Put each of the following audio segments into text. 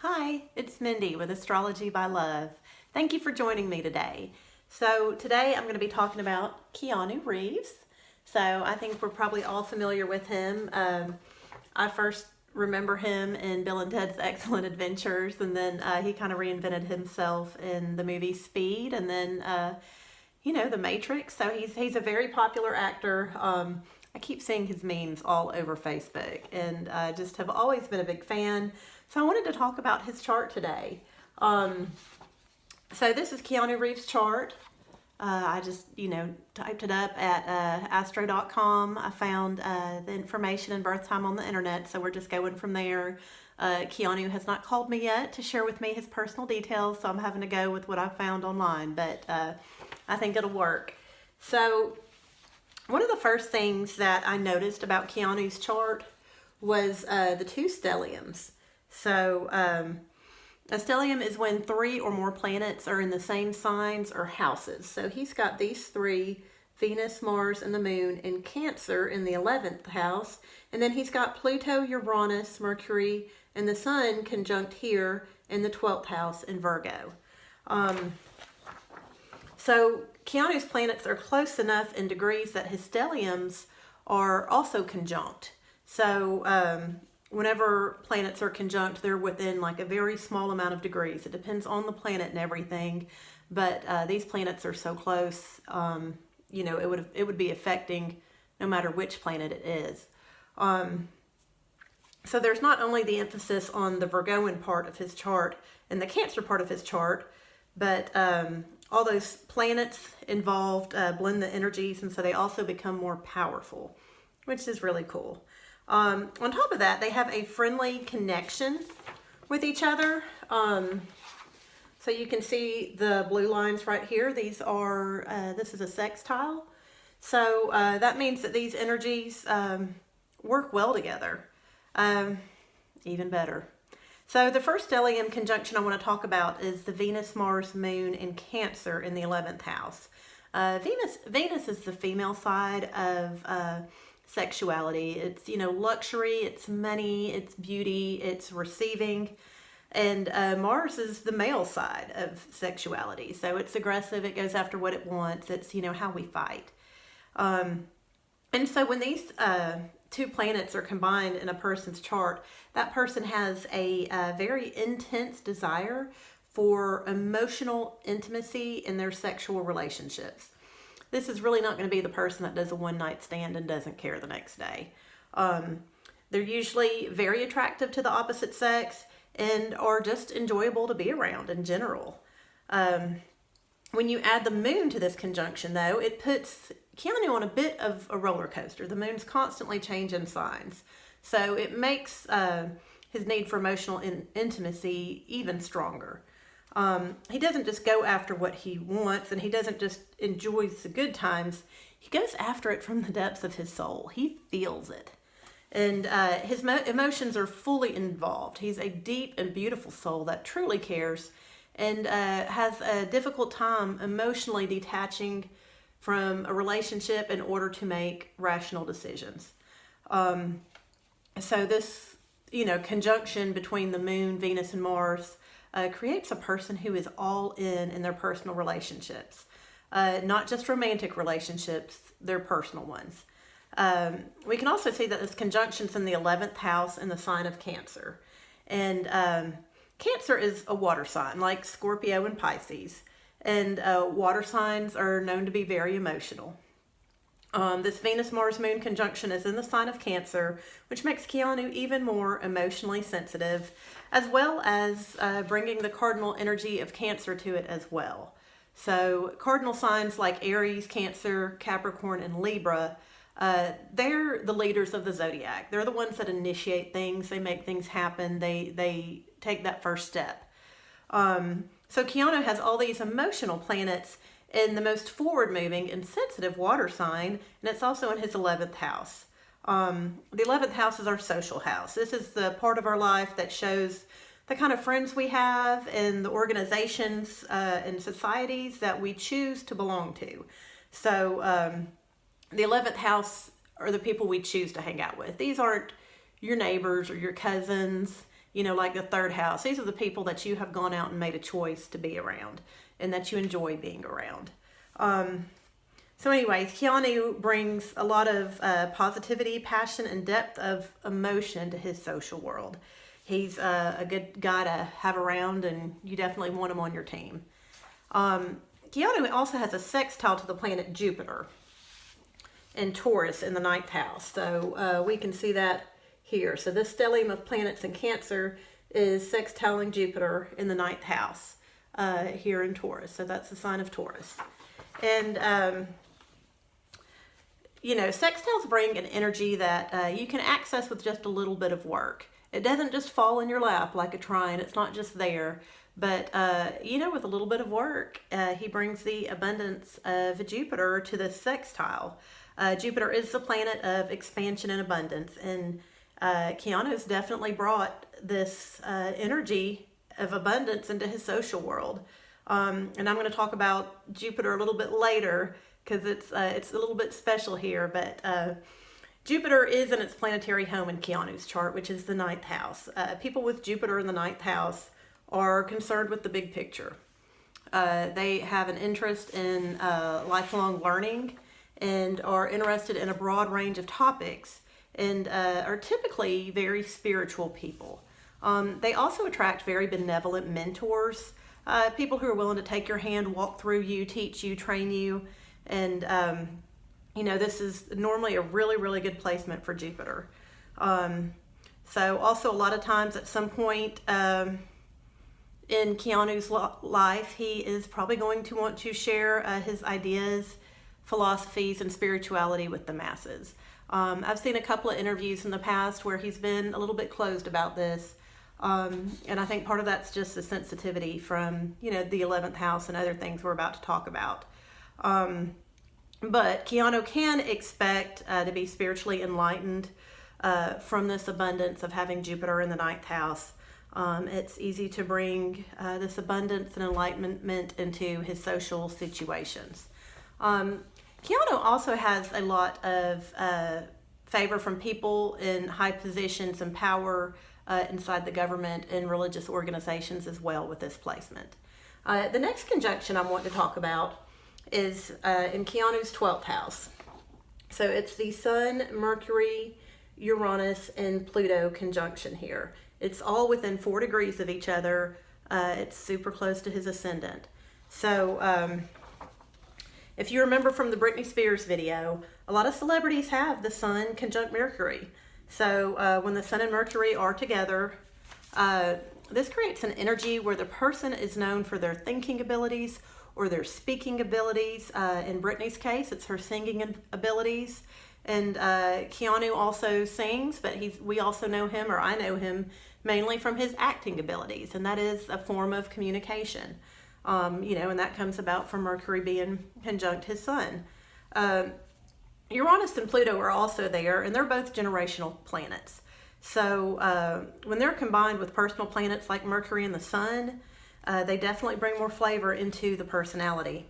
Hi, it's Mindy with Astrology by Love. Thank you for joining me today. So today I'm going to be talking about Keanu Reeves. So I think we're probably all familiar with him. I first remember him in Bill and Ted's Excellent Adventures, and then he kind of reinvented himself in the movie Speed, and then The Matrix. So he's a very popular actor. I keep seeing his memes all over Facebook, and I just have always been a big fan. So I wanted to talk about his chart today. So this is Keanu Reeves' chart. I just, typed it up at astro.com. I found the information and birth time on the internet, so we're just going from there. Keanu has not called me yet to share with me his personal details, so I'm having to go with what I found online, but I think it'll work. So one of the first things that I noticed about Keanu's chart was the two stelliums. So a stellium is when 3 or more planets are in the same signs or houses. So he's got these three: Venus, Mars, and the Moon in Cancer in the 11th house. And then he's got Pluto, Uranus, Mercury, and the Sun conjunct here in the 12th house in Virgo. So Keanu's planets are close enough in degrees that his stelliums are also conjunct. So whenever planets are conjunct, they're within like a very small amount of degrees. It depends on the planet and everything, but these planets are so close, it would be affecting no matter which planet it is. So there's not only the emphasis on the Virgoan part of his chart and the Cancer part of his chart, but all those planets involved blend the energies, and so they also become more powerful, which is really cool. On top of that, they have a friendly connection with each other. So you can see the blue lines right here. These are, this is a sextile. So that means that these energies work well together. Even better. So the first stellium conjunction I want to talk about is the Venus, Mars, Moon in Cancer in the 11th house. Venus is the female side of sexuality. It's, luxury, it's money, it's beauty, it's receiving. And Mars is the male side of sexuality. So it's aggressive, it goes after what it wants, it's, how we fight. And so when these two planets are combined in a person's chart, that person has a very intense desire for emotional intimacy in their sexual relationships. This is really not going to be the person that does a one-night stand and doesn't care the next day. They're usually very attractive to the opposite sex and are just enjoyable to be around in general. When you add the moon to this conjunction, though, it puts Keanu on a bit of a roller coaster. The moon's constantly changing signs. So it makes his need for emotional intimacy even stronger. He doesn't just go after what he wants, and he doesn't just enjoy the good times. He goes after it from the depths of his soul. He feels it. And his emotions are fully involved. He's a deep and beautiful soul that truly cares and has a difficult time emotionally detaching from a relationship in order to make rational decisions. So this, conjunction between the Moon, Venus, and Mars creates a person who is all in their personal relationships. Not just romantic relationships, their personal ones. We can also see that this conjunction's in the 11th house in the sign of Cancer. And Cancer is a water sign, like Scorpio and Pisces. And water signs are known to be very emotional. This Venus-Mars-Moon conjunction is in the sign of Cancer, which makes Keanu even more emotionally sensitive, as well as bringing the cardinal energy of Cancer to it as well. So cardinal signs like Aries, Cancer, Capricorn, and Libra, they're the leaders of the zodiac. They're the ones that initiate things. They make things happen. They take that first step. So Keanu has all these emotional planets in the most forward-moving and sensitive water sign, and it's also in his 11th house. The 11th house is our social house. This is the part of our life that shows the kind of friends we have and the organizations and societies that we choose to belong to. So the 11th house are the people we choose to hang out with. These aren't your neighbors or your cousins. like the third house. These are the people that you have gone out and made a choice to be around and that you enjoy being around. So anyways, Keanu brings a lot of positivity, passion, and depth of emotion to his social world. He's a good guy to have around, and you definitely want him on your team. Keanu also has a sextile to the planet Jupiter in Taurus in the 9th house. So we can see that here. So this stellium of planets in Cancer is sextiling Jupiter in the 9th house here in Taurus. So that's the sign of Taurus. And, sextiles bring an energy that you can access with just a little bit of work. It doesn't just fall in your lap like a trine. It's not just there. But, with a little bit of work, he brings the abundance of Jupiter to this sextile. Jupiter is the planet of expansion and abundance. And Keanu's definitely brought this energy of abundance into his social world. And I'm going to talk about Jupiter a little bit later because it's a little bit special here. But Jupiter is in its planetary home in Keanu's chart, which is the 9th house. People with Jupiter in the 9th house are concerned with the big picture. They have an interest in lifelong learning and are interested in a broad range of topics and are typically very spiritual people. They also attract very benevolent mentors, people who are willing to take your hand, walk through you, teach you, train you. And, this is normally a really, really good placement for Jupiter. So also a lot of times at some point in Keanu's life, he is probably going to want to share his ideas, philosophies, and spirituality with the masses. I've seen a couple of interviews in the past where he's been a little bit closed about this. And I think part of that's just the sensitivity from, the 11th house and other things we're about to talk about. But Keanu can expect to be spiritually enlightened from this abundance of having Jupiter in the 9th house. It's easy to bring this abundance and enlightenment into his social situations. Keanu also has a lot of favor from people in high positions and power inside the government and religious organizations as well with this placement. The next conjunction I want to talk about is in Keanu's 12th house. So it's the Sun, Mercury, Uranus, and Pluto conjunction here. It's all within 4 degrees of each other. It's super close to his ascendant. So if you remember from the Britney Spears video, a lot of celebrities have the Sun conjunct Mercury. So when the Sun and Mercury are together, this creates an energy where the person is known for their thinking abilities or their speaking abilities. In Britney's case, it's her singing abilities. And Keanu also sings, but we also know him, or I know him, mainly from his acting abilities. And that is a form of communication. And that comes about from Mercury being conjunct his Sun. Uranus and Pluto are also there, and they're both generational planets. So when they're combined with personal planets like Mercury and the Sun, they definitely bring more flavor into the personality.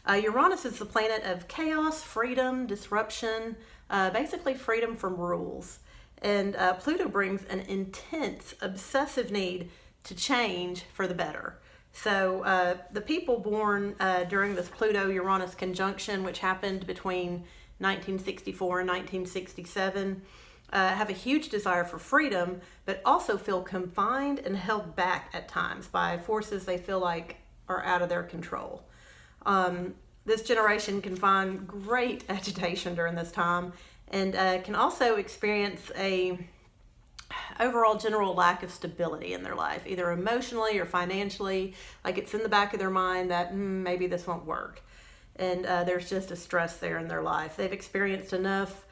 Uranus is the planet of chaos, freedom, disruption, basically freedom from rules. And Pluto brings an intense, obsessive need to change for the better. So the people born during this Pluto-Uranus conjunction, which happened between 1964 and 1967, have a huge desire for freedom, but also feel confined and held back at times by forces they feel like are out of their control. This generation can find great agitation during this time and can also experience a overall general lack of stability in their life, either emotionally or financially. Like it's in the back of their mind that maybe this won't work. And there's just a stress there in their life. They've experienced enough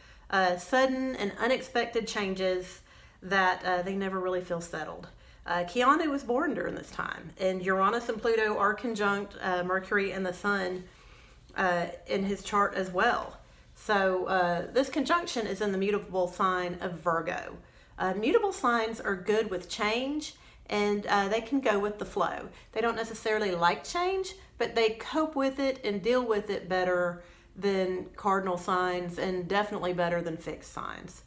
sudden and unexpected changes that they never really feel settled. Keanu was born during this time, and Uranus and Pluto are conjunct Mercury and the Sun in his chart as well. So this conjunction is in the mutable sign of Virgo. Mutable signs are good with change, and they can go with the flow. They don't necessarily like change, but they cope with it and deal with it better than cardinal signs, and definitely better than fixed signs.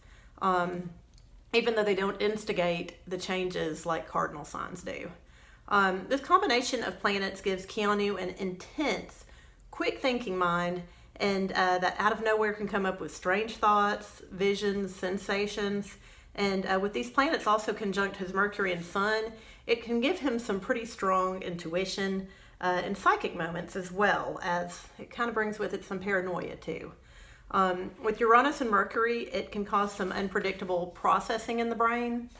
even though they don't instigate the changes like cardinal signs do. This combination of planets gives Keanu an intense, quick thinking mind, and that out of nowhere can come up with strange thoughts, visions, sensations. And with these planets also conjunct his Mercury and Sun, it can give him some pretty strong intuition and psychic moments, as well as it kind of brings with it some paranoia too. With Uranus and Mercury, it can cause some unpredictable processing in the brain.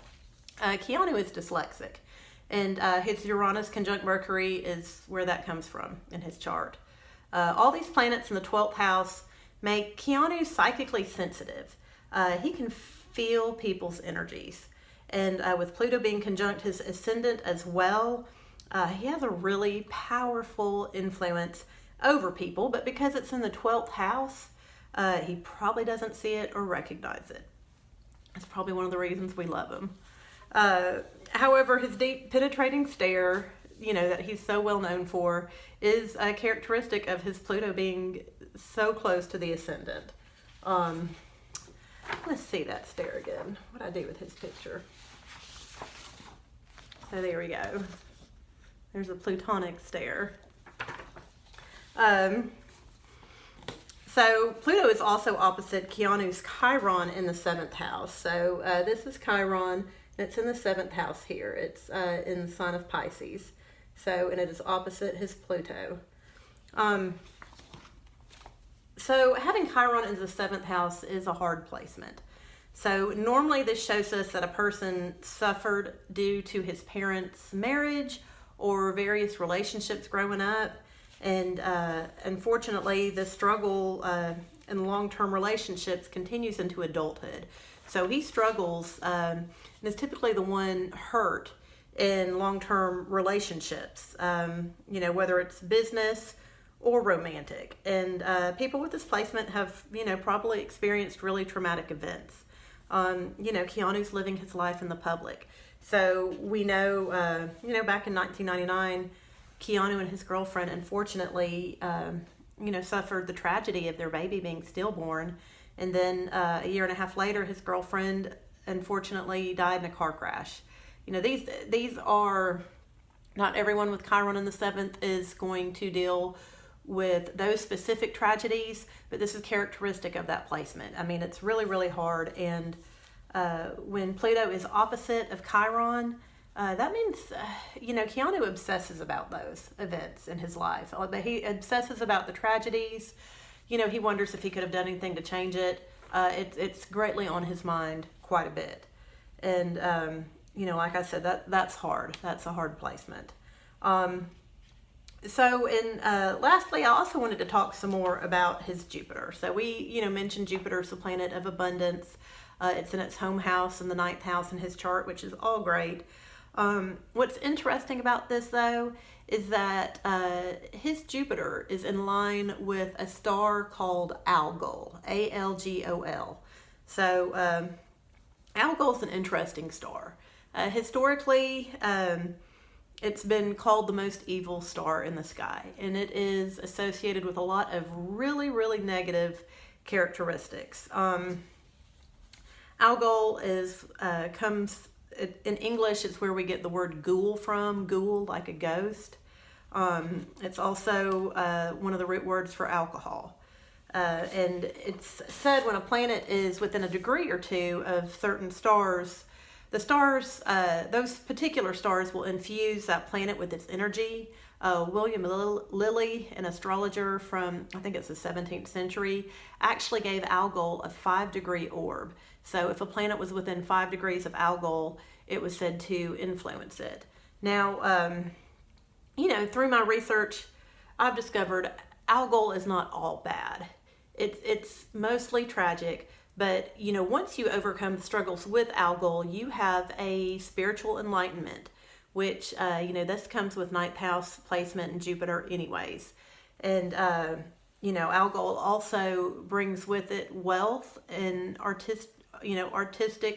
Keanu is dyslexic, and his Uranus conjunct Mercury is where that comes from in his chart. All these planets in the 12th house make Keanu psychically sensitive. He can feel people's energies. And with Pluto being conjunct his ascendant as well, he has a really powerful influence over people, but because it's in the 12th house, he probably doesn't see it or recognize it. That's probably one of the reasons we love him. However, his deep penetrating stare, that he's so well known for, is a characteristic of his Pluto being so close to the ascendant. Let's see that stare again. What I do with his picture. So there we go. There's a Plutonic stare. So Pluto is also opposite Keanu's Chiron in the 7th house. So this is Chiron. It's in the 7th house here. It's in the sign of Pisces. So, and it is opposite his Pluto. So having Chiron in the 7th house is a hard placement. So normally this shows us that a person suffered due to his parents' marriage or various relationships growing up. And unfortunately, the struggle in long-term relationships continues into adulthood. So he struggles and is typically the one hurt in long-term relationships, whether it's business or romantic. And people with this placement have, probably experienced really traumatic events. Keanu's living his life in the public. So we know, back in 1999, Keanu and his girlfriend, unfortunately, suffered the tragedy of their baby being stillborn. And then a year and a half later, his girlfriend, unfortunately, died in a car crash. These are, not everyone with Chiron in the 7th is going to deal with those specific tragedies, but this is characteristic of that placement. I mean, it's really, really hard. And when Pluto is opposite of Chiron, that means, Keanu obsesses about those events in his life. But he obsesses about the tragedies. He wonders if he could have done anything to change it. It's greatly on his mind quite a bit. And, like I said, that's hard. That's a hard placement. Lastly, I also wanted to talk some more about his Jupiter. So we, mentioned Jupiter is a planet of abundance. It's in its home house in the 9th house in his chart, which is all great. What's interesting about this, though, is that his Jupiter is in line with a star called Algol, Algol. So Algol is an interesting star. Historically, it's been called the most evil star in the sky, and it is associated with a lot of really, really negative characteristics. Algol comes in English. It's where we get the word ghoul from. Ghoul, like a ghost. It's also one of the root words for alcohol. And it's said when a planet is within a degree or two of certain stars, the stars, those particular stars will infuse that planet with its energy. William Lilly, an astrologer from, I think it's the 17th century, actually gave Algol a 5-degree orb. So if a planet was within 5 degrees of Algol, it was said to influence it. Now, through my research, I've discovered Algol is not all bad. It's mostly tragic. But, once you overcome the struggles with Algol, you have a spiritual enlightenment, which, this comes with 9th house placement in Jupiter anyways. And, Algol also brings with it wealth and artistic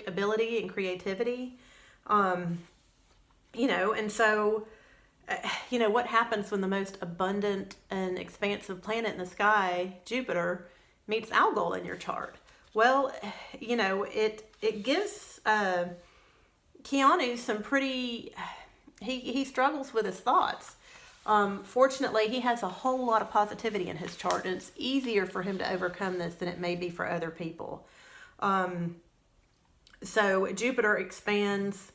ability and creativity. And so, what happens when the most abundant and expansive planet in the sky, Jupiter, meets Algol in your chart? Well, it it gives Keanu some pretty, he struggles with his thoughts. Fortunately, he has a whole lot of positivity in his chart, and it's easier for him to overcome this than it may be for other people. So Jupiter expands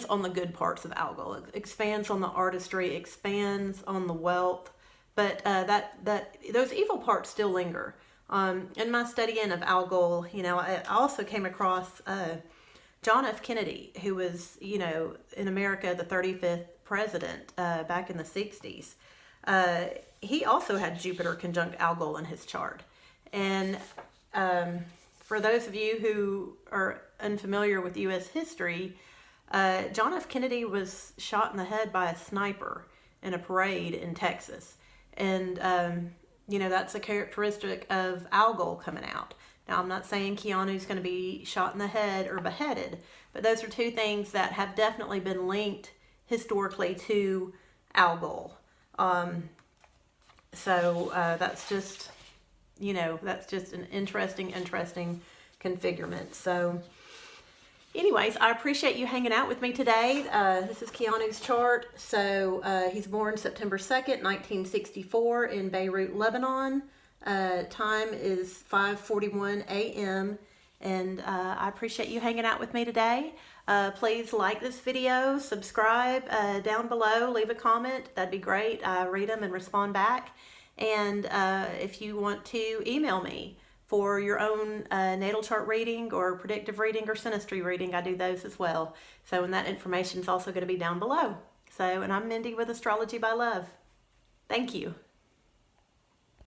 on the good parts of Algol. It expands on the artistry, expands on the wealth, but those evil parts still linger. In my studying of Algol, I also came across John F. Kennedy, who was, in America, the 35th president back in the 60s. He also had Jupiter conjunct Algol in his chart. And for those of you who are unfamiliar with U.S. history, John F. Kennedy was shot in the head by a sniper in a parade in Texas. And, that's a characteristic of Algol coming out. Now, I'm not saying Keanu's going to be shot in the head or beheaded, but those are two things that have definitely been linked historically to Algol. So that's just an interesting configurement. So anyways, I appreciate you hanging out with me today. This is Keanu's chart. So he's born September 2nd, 1964 in Beirut, Lebanon. Time is 5:41 a.m. And I appreciate you hanging out with me today. Please like this video, subscribe down below, leave a comment. That'd be great. I read them and respond back. And if you want to email me for your own natal chart reading or predictive reading or synastry reading, I do those as well. So, and that information is also going to be down below. So, and I'm Mindy with Astrology by Love. Thank you.